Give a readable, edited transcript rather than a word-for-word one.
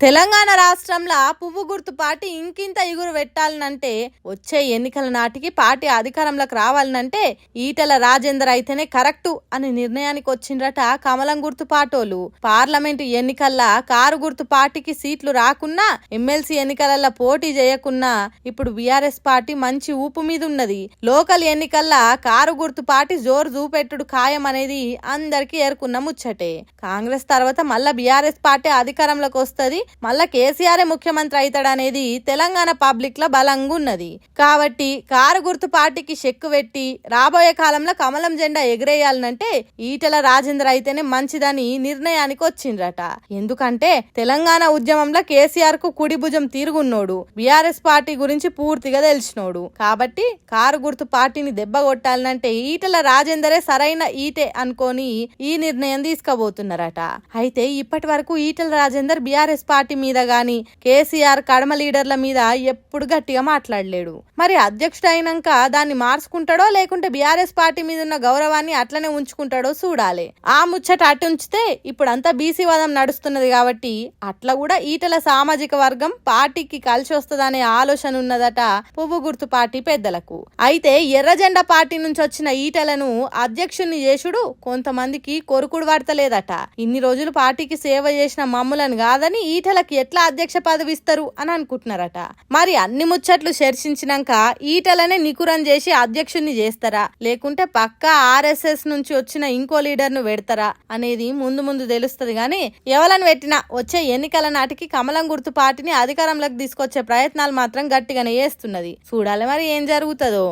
తెలంగాణ రాష్ట్రంలో పువ్వు గుర్తు పార్టీ ఇంకింత ఇగురు పెట్టాలనంటే వచ్చే ఎన్నికల నాటికి పార్టీ అధికారంలోకి రావాలనంటే ఈటెల రాజేందర్ అయితేనే కరెక్టు అని నిర్ణయానికి వచ్చిండ్రట కమలం గుర్తు పాటోలు. పార్లమెంటు ఎన్నికల్లో కారు గుర్తు పార్టీకి సీట్లు రాకున్నా, ఎమ్మెల్సీ ఎన్నికలలో పోటీ చేయకున్నా ఇప్పుడు బీఆర్ఎస్ పార్టీ మంచి ఊపు మీద ఉన్నది. లోకల్ ఎన్నికల్లో కారు గుర్తు పార్టీ జోరు చూపెట్టుడు ఖాయం అనేది అందరికీ ఏరుకున్న ముచ్చటే. కాంగ్రెస్ తర్వాత మళ్ళా బీఆర్ఎస్ పార్టీ అధికారంలోకి వస్తుంది, మళ్ళా కేసీఆర్ ముఖ్యమంత్రి అవుతాడనేది తెలంగాణ పబ్లిక్ లో బలంగా ఉన్నది. కాబట్టి కారు గుర్తు పార్టీకి చెక్కు పెట్టి రాబోయే కాలంలో కమలం జెండా ఎగిరేయాలనంటే ఈటెల రాజేందర్ అయితేనే మంచిదని నిర్ణయానికి వచ్చిండ్రట. ఎందుకంటే తెలంగాణ ఉద్యమంలో కేసీఆర్ కు కుడి భుజం తీరుగున్నోడు, బీఆర్ఎస్ పార్టీ గురించి పూర్తిగా తెలిసినోడు. కాబట్టి కారు గుర్తు పార్టీని దెబ్బ కొట్టాలనంటే ఈటెల రాజేందరే సరైన ఈటే అనుకొని ఈ నిర్ణయం తీసుకోబోతున్నారట. అయితే ఇప్పటి వరకు ఈటెల రాజేందర్ బీఆర్ఎస్ పార్టీ మీద గాని కేసీఆర్ కడమ లీడర్ల మీద ఎప్పుడు గట్టిగా మాట్లాడలేడు. మరి అధ్యక్షుడు అయినాక దాన్ని మార్చుకుంటాడో లేకుంటే బీఆర్ఎస్ పార్టీ మీద ఉన్న గౌరవాన్ని అట్లనే ఉంచుకుంటాడో చూడాలి. ఆ ముచ్చట అటు ఉంచితే ఇప్పుడంతా బీసీ వాదం నడుస్తున్నది కాబట్టి అట్లా కూడా ఈటెల సామాజిక వర్గం పార్టీకి కలిసి వస్తుందనే ఆలోచన ఉన్నదట పువ్వు గుర్తు పార్టీ పెద్దలకు. అయితే ఎర్ర జెండా పార్టీ నుంచి వచ్చిన ఈటెలను అధ్యక్షుని చేసుడు కొంతమందికి కొరుకుడు పడతలేదట. ఇన్ని రోజులు పార్టీకి సేవ చేసిన మమ్ములను కాదని ఈటెలకి ఎట్లా అధ్యక్ష పదవి ఇస్తారు అని అనుకుంటున్నారట. మరి అన్ని ముచ్చట్లు చర్చించినాక ఈటెలనే నికురం చేసి అధ్యక్షుని చేస్తారా లేకుంటే పక్కా ఆర్ఎస్ఎస్ నుంచి వచ్చిన ఇంకో లీడర్ ను పెడతారా అనేది ముందు ముందు తెలుస్తుంది. గాని ఎవలను పెట్టినా వచ్చే ఎన్నికల నాటికి కమలం గుర్తు పార్టీని అధికారంలోకి తీసుకొచ్చే ప్రయత్నాలు మాత్రం గట్టిగానే చేస్తున్నది. చూడాలి మరి ఏం జరుగుతుందో.